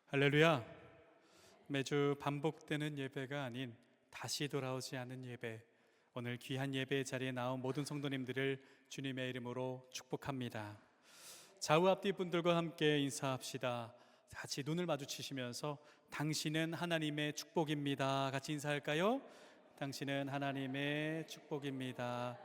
할렐루야. 매주 반복되는 예배가 아닌 다시 돌아오지 않은 예배, 오늘 귀한 예배의 자리에 나온 모든 성도님들을 주님의 이름으로 축복합니다. 좌우 앞뒤 분들과 함께 인사합시다. 같이 눈을 마주치시면서 당신은 하나님의 축복입니다. 같이 인사할까요? 당신은 하나님의 축복입니다.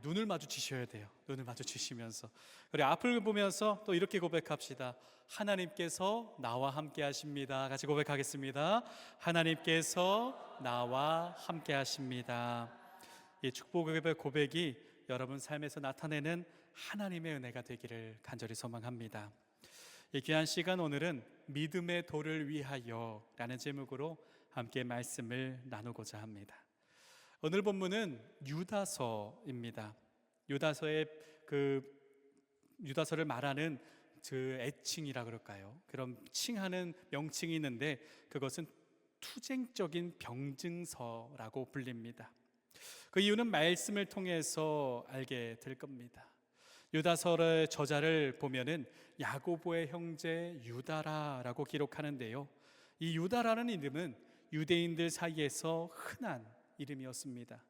눈을 마주치셔야 돼요. 눈을 마주치시면서 우리 앞을 보면서 또 이렇게 고백합시다. 하나님께서 나와 함께 하십니다. 같이 고백하겠습니다. 하나님께서 나와 함께 하십니다. 이 축복의 고백이 여러분 삶에서 나타내는 하나님의 은혜가 되기를 간절히 소망합니다. 이 귀한 시간, 오늘은 믿음의 도를 위하여 라는 제목으로 함께 말씀을 나누고자 합니다. 오늘 본문은 유다서입니다. 유다서를 말하는 그 애칭이라 그럴까요? 그런 칭하는 명칭이 있는데 그것은 투쟁적인 병증서라고 불립니다. 그 이유는 말씀을 통해서 알게 될 겁니다. 유다서의 저자를 보면은 야고보의 형제 유다라라고 기록하는데요. 이 유다라는 이름은 유대인들 사이에서 흔한 이름이었습니다.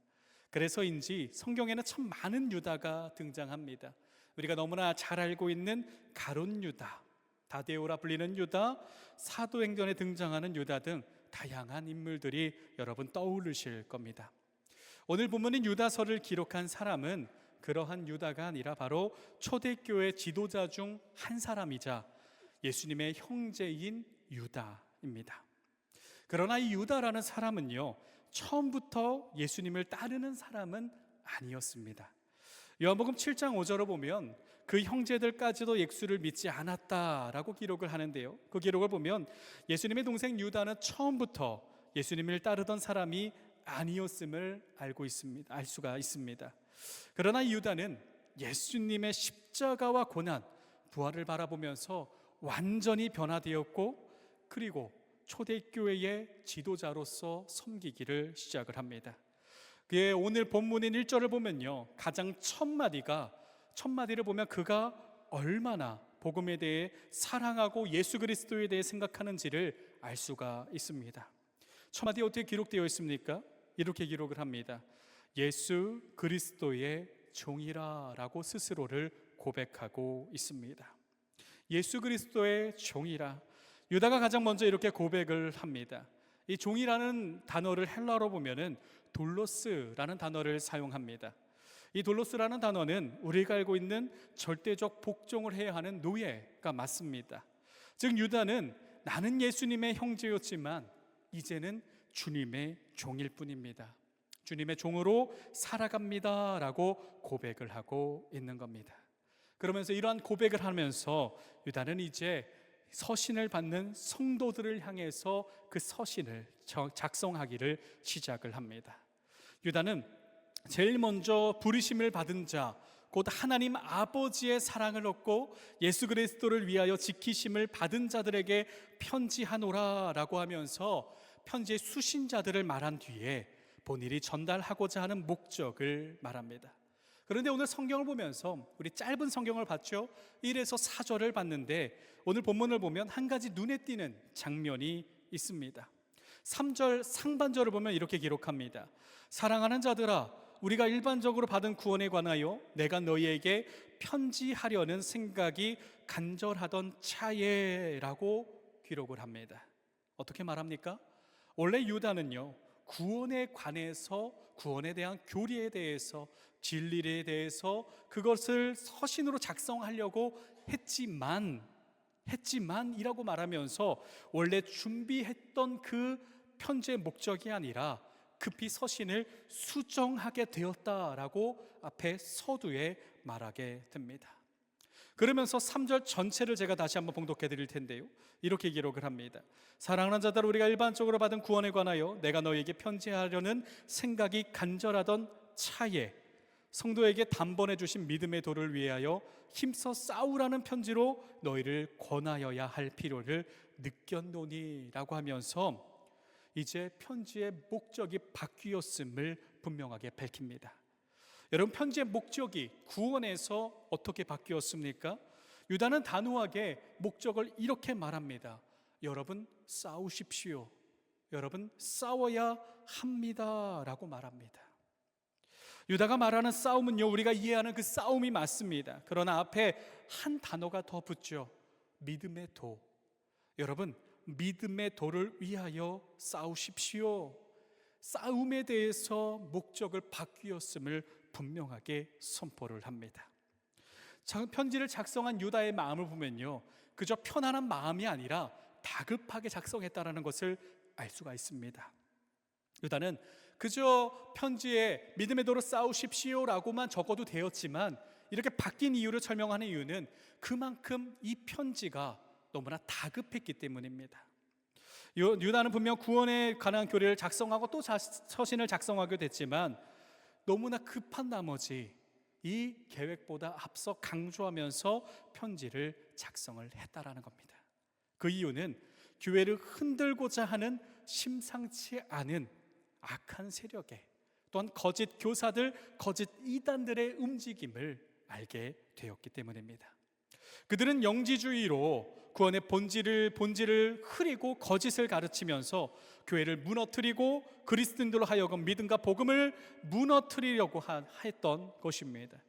그래서인지 성경에는 참 많은 유다가 등장합니다. 우리가 너무나 잘 알고 있는 가룟 유다, 다데오라 불리는 유다, 사도행전에 등장하는 유다 등 다양한 인물들이 여러분 떠오르실 겁니다. 오늘 본문인 유다서를 기록한 사람은 그러한 유다가 아니라 바로 초대교회 지도자 중 한 사람이자 예수님의 형제인 유다입니다. 그러나 이 유다라는 사람은요, 처음부터 예수님을 따르는 사람은 아니었습니다. 요한복음 7장 5절을 보면 그 형제들까지도 예수를 믿지 않았다라고 기록을 하는데요, 그 기록을 보면 예수님의 동생 유다는 처음부터 예수님을 따르던 사람이 아니었음을 알 수가 있습니다. 그러나 이 유다는 예수님의 십자가와 고난, 부활을 바라보면서 완전히 변화되었고, 그리고 초대교회의 지도자로서 섬기기를 시작을 합니다. 그의 오늘 본문인 1절을 보면요, 가장 첫 마디를 보면 그가 얼마나 복음에 대해 사랑하고 예수 그리스도에 대해 생각하는지를 알 수가 있습니다. 첫 마디에 어떻게 기록되어 있습니까? 이렇게 기록을 합니다. 예수 그리스도의 종이라 라고 스스로를 고백하고 있습니다. 예수 그리스도의 종이라. 유다가 가장 먼저 이렇게 고백을 합니다. 이 종이라는 단어를 헬라어로 보면은 돌로스라는 단어를 사용합니다. 이 돌로스라는 단어는 우리가 알고 있는 절대적 복종을 해야 하는 노예가 맞습니다. 즉 유다는 나는 예수님의 형제였지만 이제는 주님의 종일 뿐입니다. 주님의 종으로 살아갑니다 라고 고백을 하고 있는 겁니다. 그러면서 이러한 고백을 하면서 유다는 이제 서신을 받는 성도들을 향해서 그 서신을 작성하기를 시작을 합니다. 유다는 제일 먼저 부르심을 받은 자, 곧 하나님 아버지의 사랑을 얻고 예수 그리스도를 위하여 지키심을 받은 자들에게 편지하노라 라고 하면서 편지의 수신자들을 말한 뒤에 본인이 전달하고자 하는 목적을 말합니다. 그런데 오늘 성경을 보면서, 우리 짧은 성경을 봤죠? 1에서 4절을 봤는데 오늘 본문을 보면 한 가지 눈에 띄는 장면이 있습니다. 3절 상반절을 보면 이렇게 기록합니다. 사랑하는 자들아, 우리가 일반적으로 받은 구원에 관하여 내가 너희에게 편지하려는 생각이 간절하던 차에 라고 기록을 합니다. 어떻게 말합니까? 원래 유다는요, 구원에 관해서, 구원에 대한 교리에 대해서, 진리에 대해서 그것을 서신으로 작성하려고 했지만 이라고 말하면서 원래 준비했던 그 편지의 목적이 아니라 급히 서신을 수정하게 되었다라고 앞에 서두에 말하게 됩니다. 그러면서 3절 전체를 제가 다시 한번 봉독해 드릴 텐데요, 이렇게 기록을 합니다. 사랑하는 자들, 우리가 일반적으로 받은 구원에 관하여 내가 너희에게 편지하려는 생각이 간절하던 차에 성도에게 단번에 주신 믿음의 도를 위하여 힘써 싸우라는 편지로 너희를 권하여야 할 필요를 느꼈노니 라고 하면서 이제 편지의 목적이 바뀌었음을 분명하게 밝힙니다. 여러분, 편지의 목적이 구원에서 어떻게 바뀌었습니까? 유다는 단호하게 목적을 이렇게 말합니다. 여러분 싸우십시오. 여러분 싸워야 합니다 라고 말합니다. 유다가 말하는 싸움은요, 우리가 이해하는 그 싸움이 맞습니다. 그러나 앞에 한 단어가 더 붙죠. 믿음의 도. 여러분, 믿음의 도를 위하여 싸우십시오. 싸움에 대해서 목적을 바뀌었음을 분명하게 선포를 합니다. 편지를 작성한 유다의 마음을 보면요, 그저 편안한 마음이 아니라 다급하게 작성했다라는 것을 알 수가 있습니다. 유다는 그저 편지에 믿음의 도로 싸우십시오라고만 적어도 되었지만, 이렇게 바뀐 이유를 설명하는 이유는 그만큼 이 편지가 너무나 다급했기 때문입니다. 유다는 분명 구원에 관한 교리를 작성하고 또 서신을 작성하게 됐지만, 너무나 급한 나머지 이 계획보다 앞서 강조하면서 편지를 작성을 했다라는 겁니다. 그 이유는 교회를 흔들고자 하는 심상치 않은 악한 세력의, 또한 거짓 교사들, 거짓 이단들의 움직임을 알게 되었기 때문입니다. 그들은 영지주의로 구원의 본질을 흐리고 거짓을 가르치면서 교회를 무너뜨리고 그리스도인들로 하여금 믿음과 복음을 무너뜨리려고 했던 것입니다.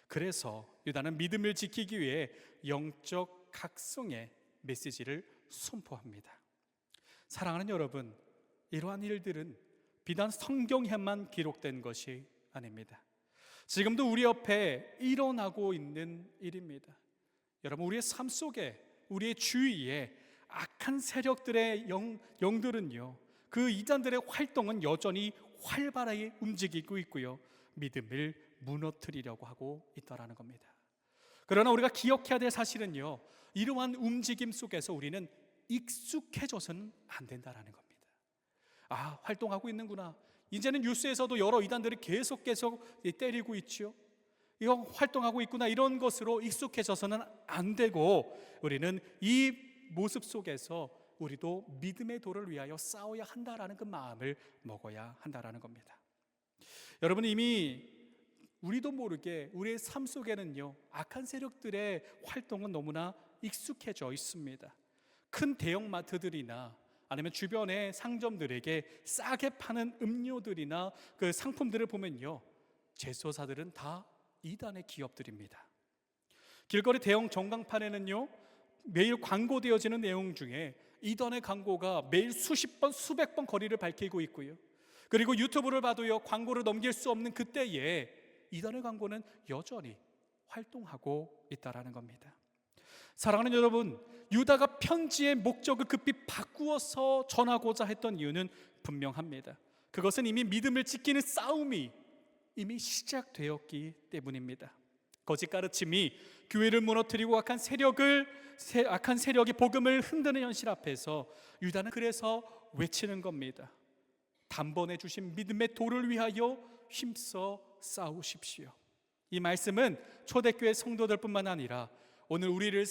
그래서 유다는 믿음을 지키기 위해 영적 각성의 메시지를 선포합니다. 사랑하는 여러분, 이러한 일들은 비단 성경에만 기록된 것이 아닙니다. 지금도 우리 옆에 일어나고 있는 일입니다. 여러분, 우리의 삶 속에, 우리의 주위에 악한 세력들의 영들은요, 그 이단들의 활동은 여전히 활발하게 움직이고 있고요, 믿음을 무너뜨리려고 하고 있다라는 겁니다. 그러나 우리가 기억해야 될 사실은요, 이러한 움직임 속에서 우리는 익숙해져서는 안 된다라는 겁니다. 아, 활동하고 있는구나. 이제는 뉴스에서도 여러 이단들이 계속 때리고 있죠. 이거 활동하고 있구나. 이런 것으로 익숙해져서는 안 되고, 우리는 이 모습 속에서 우리도 믿음의 도를 위하여 싸워야 한다라는 그 마음을 먹어야 한다라는 겁니다. 여러분, 이미 우리도 모르게 우리의 삶 속에는요, 악한 세력들의 활동은 너무나 익숙해져 있습니다. 큰 대형마트들이나 아니면 주변의 상점들에게 싸게 파는 음료들이나 그 상품들을 보면요, 제조사들은 다 이단의 기업들입니다. 길거리 대형 전광판에는요, 매일 광고되어지는 내용 중에 이단의 광고가 매일 수십 번, 수백 번 거리를 밝히고 있고요, 그리고 유튜브를 봐도요, 광고를 넘길 수 없는 그때에 이단의 광고는 여전히 활동하고 있다라는 겁니다. 사랑하는 여러분, 유다가 편지의 목적을 급히 바꾸어서 전하고자 했던 이유는 분명합니다. 그것은 이미 믿음을 지키는 싸움이 이미 시작되었기 때문입니다. 거짓 가르침이 교회를 무너뜨리고 악한 세력이 복음을 흔드는 현실 앞에서 유다는 그래서 외치는 겁니다. 단번에 주신 믿음의 도를 위하여 힘써 싸우십시오. 이 말씀은 초대교회 성도들뿐만 아니라 오늘을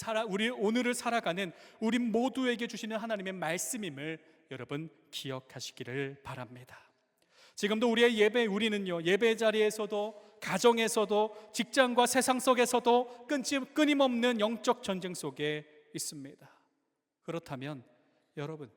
살아가는 우리 모두에게 주시는 하나님의 말씀임을 여러분 기억하시기를 바랍니다. 지금도 우리는요, 예배 자리에서도, 가정에서도, 직장과 세상 속에서도 끊임없는 영적 전쟁 속에 있습니다. 그렇다면 여러분,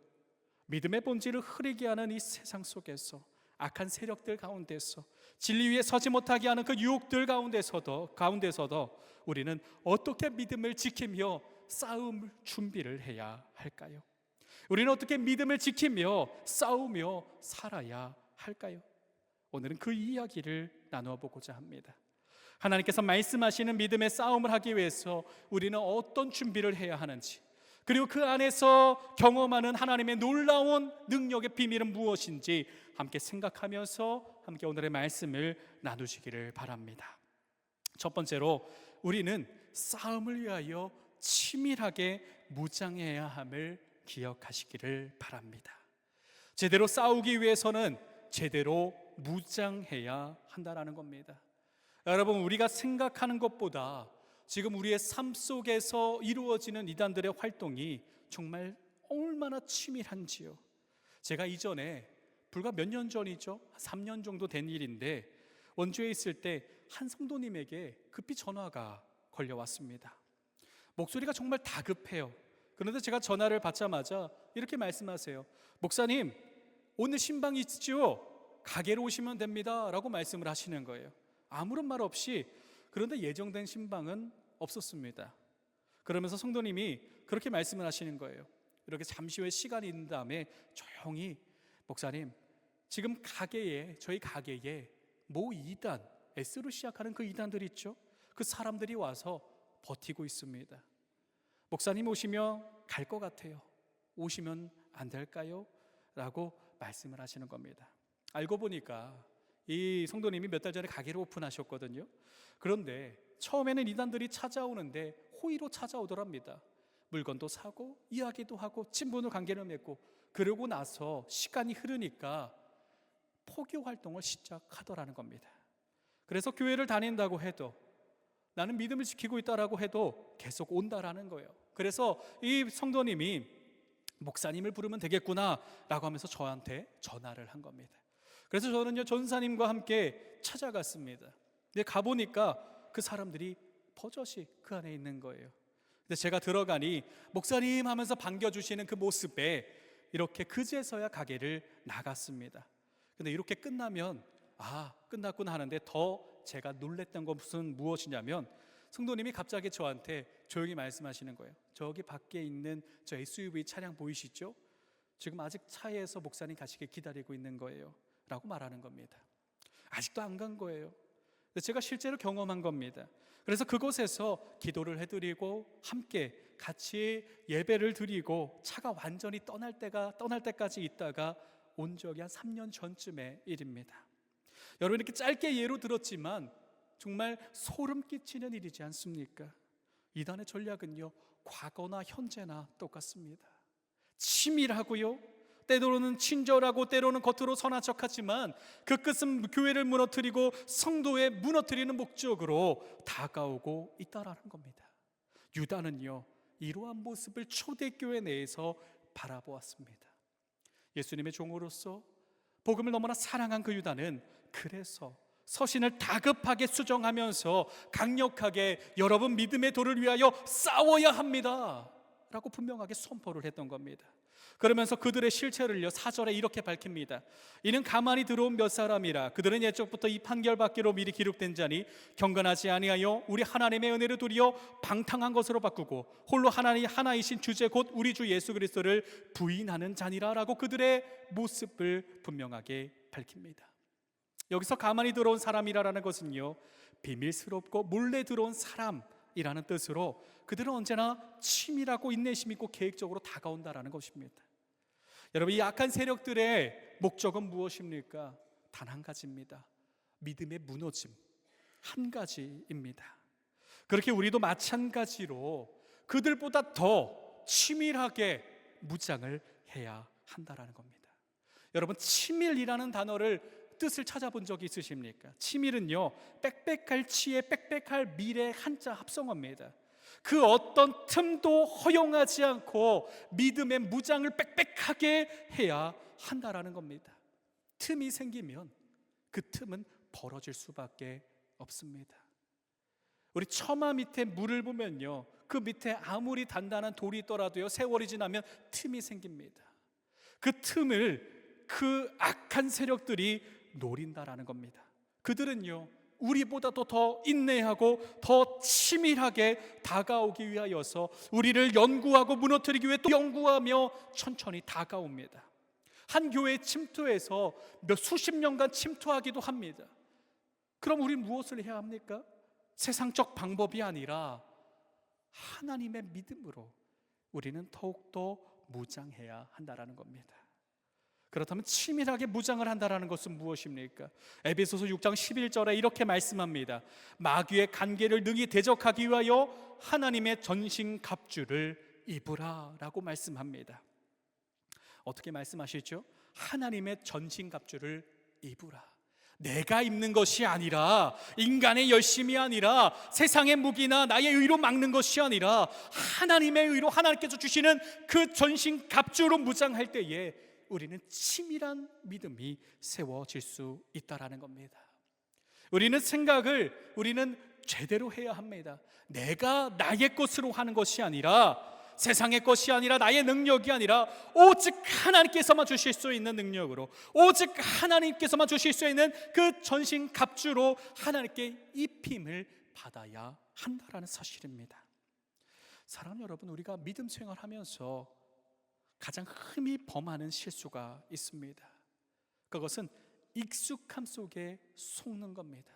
믿음의 본질을 흐리게 하는 이 세상 속에서, 악한 세력들 가운데서, 진리 위에 서지 못하게 하는 그 유혹들 가운데서도 우리는 어떻게 믿음을 지키며 싸움 준비를 해야 할까요? 우리는 어떻게 믿음을 지키며 싸우며 살아야 할까요? 오늘은 그 이야기를 나누어 보고자 합니다. 하나님께서 말씀하시는 믿음의 싸움을 하기 위해서 우리는 어떤 준비를 해야 하는지, 그리고 그 안에서 경험하는 하나님의 놀라운 능력의 비밀은 무엇인지 함께 생각하면서 함께 오늘의 말씀을 나누시기를 바랍니다. 첫 번째로 우리는 싸움을 위하여 치밀하게 무장해야 함을 기억하시기를 바랍니다. 제대로 싸우기 위해서는 제대로 무장해야 한다는 겁니다. 여러분, 우리가 생각하는 것보다 지금 우리의 삶 속에서 이루어지는 이단들의 활동이 정말 얼마나 치밀한지요. 제가 이전에 불과 몇 년 전이죠, 3년 정도 된 일인데, 원주에 있을 때 한 성도님에게 급히 전화가 걸려왔습니다. 목소리가 정말 다급해요. 그런데 제가 전화를 받자마자 이렇게 말씀하세요. 목사님, 오늘 신방 있지요? 가게로 오시면 됩니다 라고 말씀을 하시는 거예요. 아무런 말 없이. 그런데 예정된 신방은 없었습니다. 그러면서 성도님이 그렇게 말씀을 하시는 거예요. 이렇게 잠시 후에 시간이 있는 다음에 조용히, 목사님, 지금 저희 가게에 모 2단, S로 시작하는 그 2단들 있죠? 그 사람들이 와서 버티고 있습니다. 목사님 오시면 갈 것 같아요. 오시면 안 될까요? 라고 말씀을 하시는 겁니다. 알고 보니까 이 성도님이 몇 달 전에 가게를 오픈하셨거든요. 그런데 처음에는 이단들이 찾아오는데 호의로 찾아오더랍니다. 물건도 사고 이야기도 하고 친분을 관계를 맺고, 그러고 나서 시간이 흐르니까 포교 활동을 시작하더라는 겁니다. 그래서 교회를 다닌다고 해도, 나는 믿음을 지키고 있다라고 해도 계속 온다라는 거예요. 그래서 이 성도님이 목사님을 부르면 되겠구나 라고 하면서 저한테 전화를 한 겁니다. 그래서 저는요, 전사님과 함께 찾아갔습니다. 근데 가보니까 그 사람들이 버젓이 그 안에 있는 거예요. 근데 제가 들어가니 목사님 하면서 반겨주시는 그 모습에 이렇게 그제서야 가게를 나갔습니다. 근데 이렇게 끝나면 끝났구나 하는데, 더 제가 놀랬던 것은 무엇이냐면, 성도님이 갑자기 저한테 조용히 말씀하시는 거예요. 저기 밖에 있는 저 SUV 차량 보이시죠? 지금 아직 차에서 목사님 가시길 기다리고 있는 거예요 라고 말하는 겁니다. 아직도 안 간 거예요. 제가 실제로 경험한 겁니다. 그래서 그곳에서 기도를 해드리고 함께 같이 예배를 드리고 차가 완전히 떠날 때까지 있다가 온 적이 한 3년 전쯤의 일입니다. 여러분, 이렇게 짧게 예로 들었지만 정말 소름 끼치는 일이지 않습니까? 이단의 전략은요, 과거나 현재나 똑같습니다. 치밀하고요, 때로는 친절하고 때로는 겉으로 선한 척하지만 그 끝은 교회를 무너뜨리고 성도에 무너뜨리는 목적으로 다가오고 있다라는 겁니다. 유다는요, 이러한 모습을 초대교회 내에서 바라보았습니다. 예수님의 종으로서 복음을 너무나 사랑한 그 유다는 그래서 서신을 다급하게 수정하면서 강력하게 여러분 믿음의 도를 위하여 싸워야 합니다 라고 분명하게 선포를 했던 겁니다. 그러면서 그들의 실체를요, 4절에 이렇게 밝힙니다. 이는 가만히 들어온 몇 사람이라 그들은 옛적부터 이 판결받기로 미리 기록된 자니 경건하지 아니하여 우리 하나님의 은혜를 도리어 방탕한 것으로 바꾸고 홀로 하나이신 주제 곧 우리 주 예수 그리스도를 부인하는 자니라 라고 그들의 모습을 분명하게 밝힙니다. 여기서 가만히 들어온 사람이라는 것은요, 비밀스럽고 몰래 들어온 사람이라는 뜻으로 그들은 언제나 치밀하고 인내심 있고 계획적으로 다가온다라는 것입니다. 여러분, 이 악한 세력들의 목적은 무엇입니까? 단 한 가지입니다. 믿음의 무너짐 한 가지입니다. 그렇게 우리도 마찬가지로 그들보다 더 치밀하게 무장을 해야 한다라는 겁니다. 여러분, 치밀이라는 단어를 뜻을 찾아본 적이 있으십니까? 치밀은요, 빽빽할 치에 빽빽할 밀의 한자 합성어입니다. 그 어떤 틈도 허용하지 않고 믿음의 무장을 빽빽하게 해야 한다라는 겁니다. 틈이 생기면 그 틈은 벌어질 수밖에 없습니다. 우리 처마 밑에 물을 보면요, 그 밑에 아무리 단단한 돌이 있더라도요, 세월이 지나면 틈이 생깁니다. 그 틈을 그 악한 세력들이 노린다라는 겁니다. 그들은요, 우리보다도 더 인내하고 더 치밀하게 다가오기 위하여서 우리를 연구하고 무너뜨리기 위해 또 연구하며 천천히 다가옵니다. 한 교회에 침투해서 수십 년간 침투하기도 합니다. 그럼 우리는 무엇을 해야 합니까? 세상적 방법이 아니라 하나님의 믿음으로 우리는 더욱더 무장해야 한다라는 겁니다. 그렇다면 치밀하게 무장을 한다는 것은 무엇입니까? 에베소서 6장 11절에 이렇게 말씀합니다. 마귀의 간계를 능히 대적하기 위하여 하나님의 전신갑주를 입으라 라고 말씀합니다. 어떻게 말씀하시죠? 하나님의 전신갑주를 입으라. 내가 입는 것이 아니라, 인간의 열심이 아니라, 세상의 무기나 나의 의로 막는 것이 아니라 하나님의 의로 하나님께서 주시는 그 전신갑주로 무장할 때에 우리는 치밀한 믿음이 세워질 수 있다라는 겁니다. 우리는 생각을 제대로 해야 합니다. 내가 나의 것으로 하는 것이 아니라 세상의 것이 아니라 나의 능력이 아니라 오직 하나님께서만 주실 수 있는 능력으로, 오직 하나님께서만 주실 수 있는 그 전신갑주로 하나님께 입힘을 받아야 한다라는 사실입니다. 사랑하는 여러분, 우리가 믿음 생활하면서 가장 흔히 범하는 실수가 있습니다. 그것은 익숙함 속에 속는 겁니다.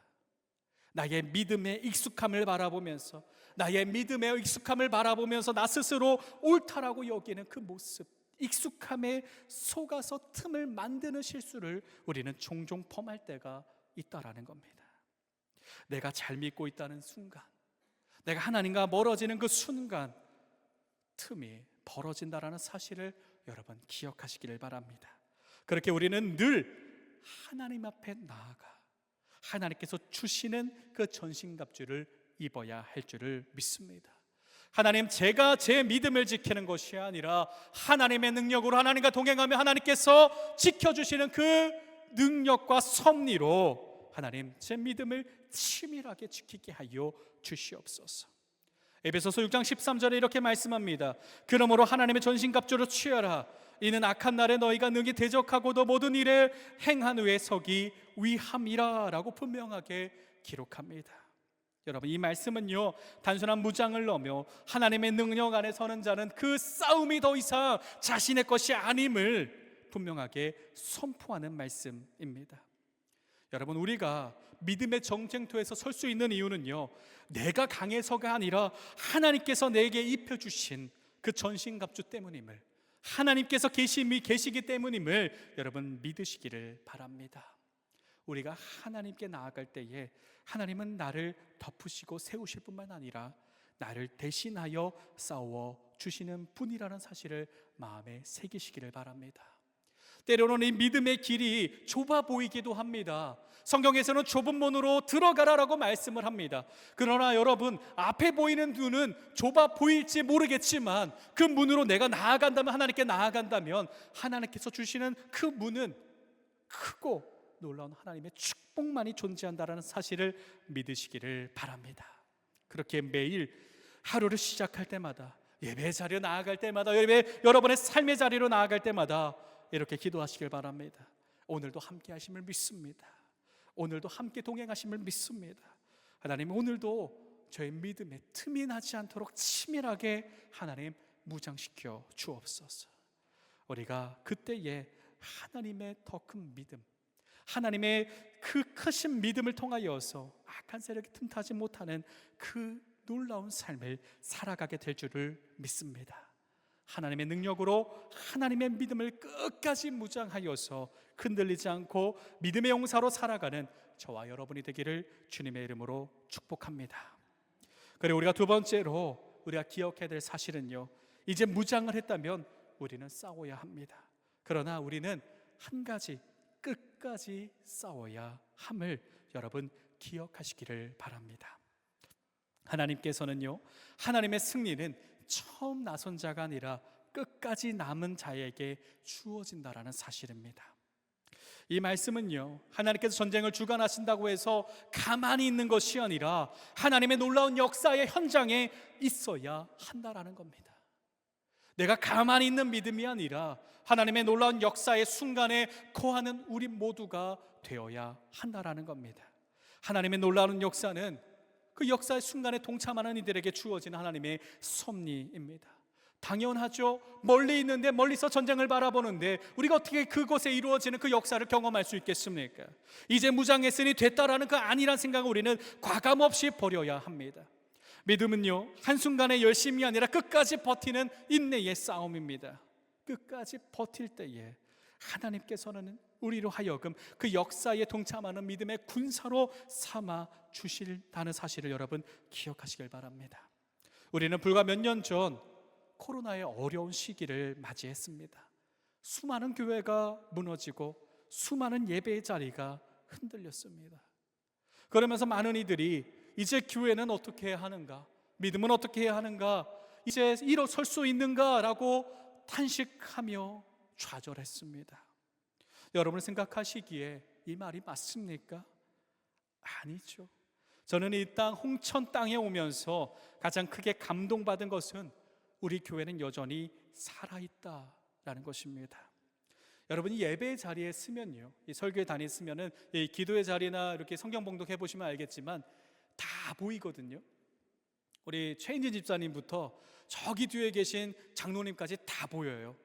나의 믿음의 익숙함을 바라보면서, 나의 믿음의 익숙함을 바라보면서 나 스스로 옳다라고 여기는 그 모습, 익숙함에 속아서 틈을 만드는 실수를 우리는 종종 범할 때가 있다라는 겁니다. 내가 잘 믿고 있다는 순간, 내가 하나님과 멀어지는 그 순간 틈이 벌어진다라는 사실을 여러분 기억하시기를 바랍니다. 그렇게 우리는 늘 하나님 앞에 나아가 하나님께서 주시는 그 전신갑주를 입어야 할 줄을 믿습니다. 하나님, 제가 제 믿음을 지키는 것이 아니라 하나님의 능력으로 하나님과 동행하며 하나님께서 지켜주시는 그 능력과 섭리로 하나님, 제 믿음을 치밀하게 지키게 하여 주시옵소서. 에베소서 6장 13절에 이렇게 말씀합니다. 그러므로 하나님의 전신갑주로 취하라. 이는 악한 날에 너희가 능히 대적하고도 모든 일에 행한 후에 서기 위함이라 라고 분명하게 기록합니다. 여러분, 이 말씀은요, 단순한 무장을 넘어 하나님의 능력 안에 서는 자는 그 싸움이 더 이상 자신의 것이 아님을 분명하게 선포하는 말씀입니다. 여러분, 우리가 믿음의 정쟁터에서 설 수 있는 이유는요, 내가 강해서가 아니라 하나님께서 내게 입혀주신 그 전신갑주 때문임을, 하나님께서 계시기 때문임을 여러분 믿으시기를 바랍니다. 우리가 하나님께 나아갈 때에 하나님은 나를 덮으시고 세우실 뿐만 아니라 나를 대신하여 싸워 주시는 분이라는 사실을 마음에 새기시기를 바랍니다. 때로는 이 믿음의 길이 좁아 보이기도 합니다. 성경에서는 좁은 문으로 들어가라라고 말씀을 합니다. 그러나 여러분, 앞에 보이는 눈은 좁아 보일지 모르겠지만 그 문으로 내가 나아간다면, 하나님께 나아간다면 하나님께서 주시는 그 문은 크고 놀라운 하나님의 축복만이 존재한다는 사실을 믿으시기를 바랍니다. 그렇게 매일 하루를 시작할 때마다, 예배 자리로 나아갈 때마다, 여러분의 삶의 자리로 나아갈 때마다 이렇게 기도하시길 바랍니다. 오늘도 함께 하심을 믿습니다. 오늘도 함께 동행하심을 믿습니다. 하나님, 오늘도 저의 믿음에 틈이 나지 않도록 치밀하게 하나님 무장시켜 주옵소서. 우리가 그때에 하나님의 더 큰 믿음, 하나님의 그 크신 믿음을 통하여서 악한 세력이 틈타지 못하는 그 놀라운 삶을 살아가게 될 줄을 믿습니다. 하나님의 능력으로 하나님의 믿음을 끝까지 무장하여서 흔들리지 않고 믿음의 용사로 살아가는 저와 여러분이 되기를 주님의 이름으로 축복합니다. 그리고 우리가 두 번째로 우리가 기억해야 될 사실은요, 이제 무장을 했다면 우리는 싸워야 합니다. 그러나 우리는 한 가지, 끝까지 싸워야 함을 여러분 기억하시기를 바랍니다. 하나님께서는요, 하나님의 승리는 처음 나선 자가 아니라 끝까지 남은 자에게 주어진다라는 사실입니다. 이 말씀은요, 하나님께서 전쟁을 주관하신다고 해서 가만히 있는 것이 아니라 하나님의 놀라운 역사의 현장에 있어야 한다라는 겁니다. 내가 가만히 있는 믿음이 아니라 하나님의 놀라운 역사의 순간에 거하는 우리 모두가 되어야 한다라는 겁니다. 하나님의 놀라운 역사는 그 역사의 순간에 동참하는 이들에게 주어진 하나님의 섭리입니다. 당연하죠. 멀리 있는데, 멀리서 전쟁을 바라보는데 우리가 어떻게 그곳에 이루어지는 그 역사를 경험할 수 있겠습니까? 이제 무장했으니 됐다라는 그 아니란 생각을 우리는 과감없이 버려야 합니다. 믿음은요, 한순간의 열심이 아니라 끝까지 버티는 인내의 싸움입니다. 끝까지 버틸 때에 하나님께서는 우리로 하여금 그 역사에 동참하는 믿음의 군사로 삼아 주실다는 사실을 여러분 기억하시길 바랍니다. 우리는 불과 몇 년 전 코로나의 어려운 시기를 맞이했습니다. 수많은 교회가 무너지고 수많은 예배의 자리가 흔들렸습니다. 그러면서 많은 이들이 이제 교회는 어떻게 해야 하는가, 믿음은 어떻게 해야 하는가, 이제 일어설 수 있는가라고 탄식하며 좌절했습니다. 여러분 생각하시기에 이 말이 맞습니까? 아니죠. 저는 이 땅 홍천 땅에 오면서 가장 크게 감동받은 것은 우리 교회는 여전히 살아있다라는 것입니다. 여러분이 예배의 자리에 서면요, 이 설교에 다녔으면은 이 기도의 자리나 이렇게 성경 봉독해 보시면 알겠지만 다 보이거든요. 우리 최인진 집사님부터 저기 뒤에 계신 장로님까지 다 보여요.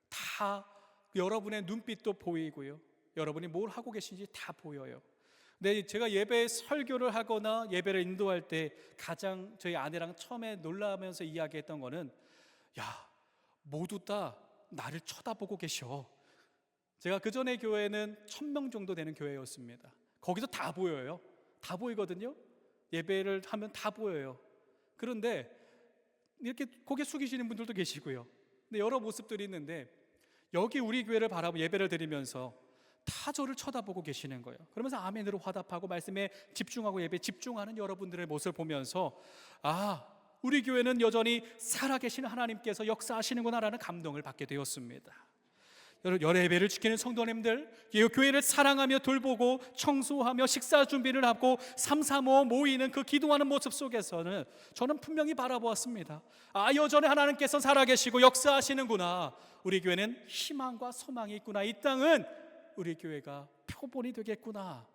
다 여러분의 눈빛도 보이고요, 여러분이 뭘 하고 계신지 다 보여요. 근데 제가 예배 설교를 하거나 예배를 인도할 때 가장 저희 아내랑 처음에 놀라면서 이야기했던 거는, 야, 모두 다 나를 쳐다보고 계셔. 제가 그 전에 교회는 1000명 정도 되는 교회였습니다. 거기서 다 보여요. 다 보이거든요. 예배를 하면 다 보여요. 그런데 이렇게 고개 숙이시는 분들도 계시고요. 근데 여러 모습들이 있는데, 여기 우리 교회를 바라보고 예배를 드리면서 다 저를 쳐다보고 계시는 거예요. 그러면서 아멘으로 화답하고 말씀에 집중하고 예배에 집중하는 여러분들의 모습을 보면서, 아, 우리 교회는 여전히 살아계신 하나님께서 역사하시는구나라는 감동을 받게 되었습니다. 여러 예배를 지키는 성도님들, 교회를 사랑하며 돌보고 청소하며 식사 준비를 하고 335 모이는 그 기도하는 모습 속에서는 저는 분명히 바라보았습니다. 아, 여전히 하나님께서 살아계시고 역사하시는구나. 우리 교회는 희망과 소망이 있구나. 이 땅은 우리 교회가 표본이 되겠구나,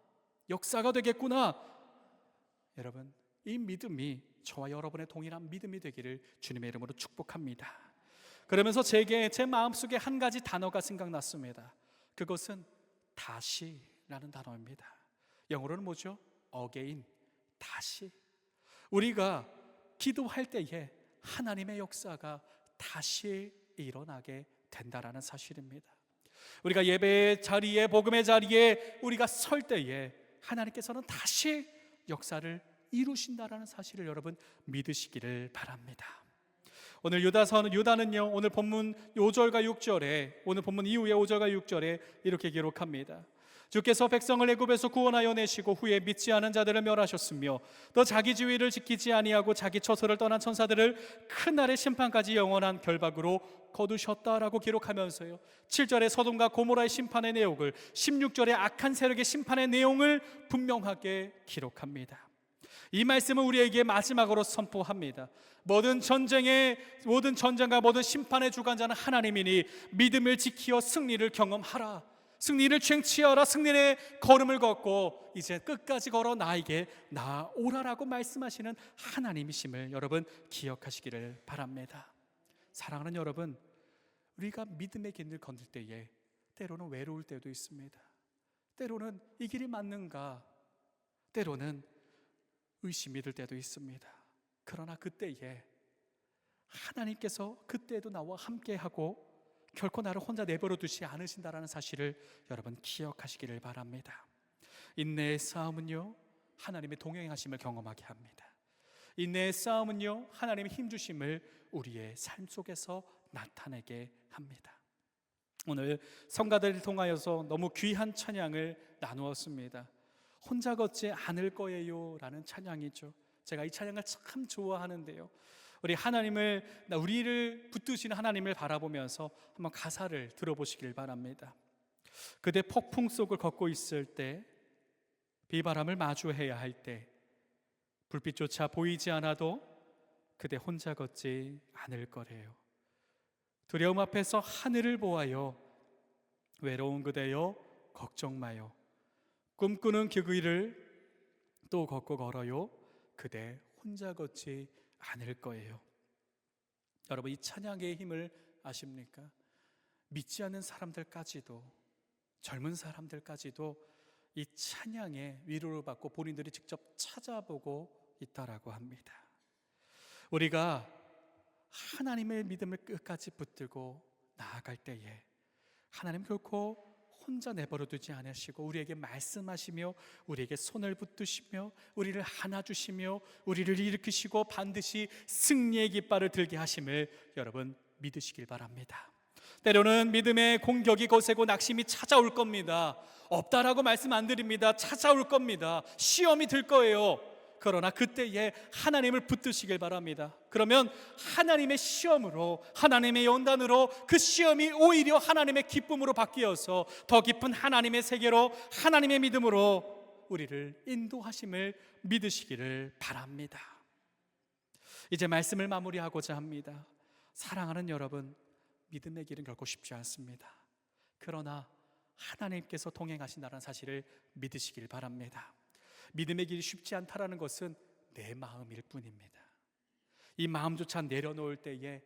역사가 되겠구나. 여러분, 이 믿음이 저와 여러분의 동일한 믿음이 되기를 주님의 이름으로 축복합니다. 그러면서 제게 제 마음속에 한 가지 단어가 생각났습니다. 그것은 다시라는 단어입니다. 영어로는 뭐죠? again, 다시. 우리가 기도할 때에 하나님의 역사가 다시 일어나게 된다라는 사실입니다. 우리가 예배의 자리에, 복음의 자리에 우리가 설 때에 하나님께서는 다시 역사를 이루신다라는 사실을 여러분 믿으시기를 바랍니다. 오늘 유다는요, 오늘 본문 5절과 6절에, 오늘 본문 이후에 5절과 6절에 이렇게 기록합니다. 주께서 백성을 애굽에서 구원하여 내시고 후에 믿지 않은 자들을 멸하셨으며 또 자기 지위를 지키지 아니하고 자기 처소를 떠난 천사들을 큰 날의 심판까지 영원한 결박으로 거두셨다라고 기록하면서요, 7절에 소돔과 고모라의 심판의 내용을, 16절에 악한 세력의 심판의 내용을 분명하게 기록합니다. 이 말씀은 우리에게 마지막으로 선포합니다. 모든 전쟁과 모든 심판의 주관자는 하나님이니 믿음을 지키어 승리를 경험하라. 승리를 쟁취하라. 승리의 걸음을 걷고 이제 끝까지 걸어 나에게 나오라라고 말씀하시는 하나님이심을 여러분 기억하시기를 바랍니다. 사랑하는 여러분, 우리가 믿음의 길을 건들 때에 때로는 외로울 때도 있습니다. 때로는 이 길이 맞는가, 때로는 의심이 들 때도 있습니다. 그러나 그때에 하나님께서 그때도 나와 함께하고 결코 나를 혼자 내버려 두지 않으신다라는 사실을 여러분 기억하시기를 바랍니다. 인내의 싸움은요, 하나님의 동행하심을 경험하게 합니다. 인내의 싸움은요, 하나님의 힘주심을 우리의 삶 속에서 나타내게 합니다. 오늘 성가대를 통하여서 너무 귀한 찬양을 나누었습니다. 혼자 걷지 않을 거예요 라는 찬양이죠. 제가 이 찬양을 참 좋아하는데요, 우리를 붙드시는 하나님을 바라보면서 한번 가사를 들어보시길 바랍니다. 그대 폭풍 속을 걷고 있을 때, 비바람을 마주해야 할 때, 불빛조차 보이지 않아도 그대 혼자 걷지 않을 거래요. 두려움 앞에서 하늘을 보아요. 외로운 그대여 걱정 마요. 꿈꾸는 그 길을 또 걷고 걸어요. 그대 혼자 걷지 않을 거예요. 여러분, 이 찬양의 힘을 아십니까? 믿지 않는 사람들까지도, 젊은 사람들까지도 이 찬양의 위로를 받고 본인들이 직접 찾아보고 있다라고 합니다. 우리가 하나님의 믿음을 끝까지 붙들고 나아갈 때에 하나님 결코 혼자 내버려 두지 않으시고 우리에게 말씀하시며 우리에게 손을 붙드시며 우리를 안아주시며 우리를 일으키시고 반드시 승리의 깃발을 들게 하심을 여러분 믿으시길 바랍니다. 때로는 믿음의 공격이 거세고 낙심이 찾아올 겁니다. 없다라고 말씀 안 드립니다. 찾아올 겁니다. 시험이 들 거예요. 그러나 그때에 하나님을 붙드시길 바랍니다. 그러면 하나님의 시험으로, 하나님의 연단으로 그 시험이 오히려 하나님의 기쁨으로 바뀌어서 더 깊은 하나님의 세계로, 하나님의 믿음으로 우리를 인도하심을 믿으시기를 바랍니다. 이제 말씀을 마무리하고자 합니다. 사랑하는 여러분, 믿음의 길은 결코 쉽지 않습니다. 그러나 하나님께서 동행하신다는 사실을 믿으시길 바랍니다. 믿음의 길이 쉽지 않다라는 것은 내 마음일 뿐입니다. 이 마음조차 내려놓을 때에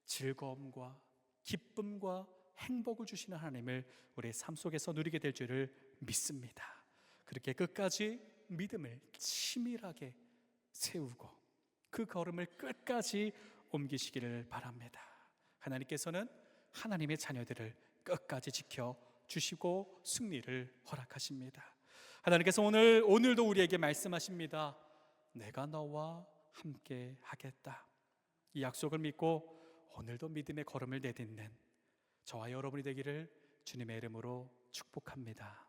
즐거움과 기쁨과 행복을 주시는 하나님을 우리의 삶 속에서 누리게 될 줄을 믿습니다. 그렇게 끝까지 믿음을 치밀하게 세우고 그 걸음을 끝까지 옮기시기를 바랍니다. 하나님께서는 하나님의 자녀들을 끝까지 지켜주시고 승리를 허락하십니다. 하나님께서 오늘도 우리에게 말씀하십니다. 내가 너와 함께 하겠다. 이 약속을 믿고 오늘도 믿음의 걸음을 내딛는 저와 여러분이 되기를 주님의 이름으로 축복합니다.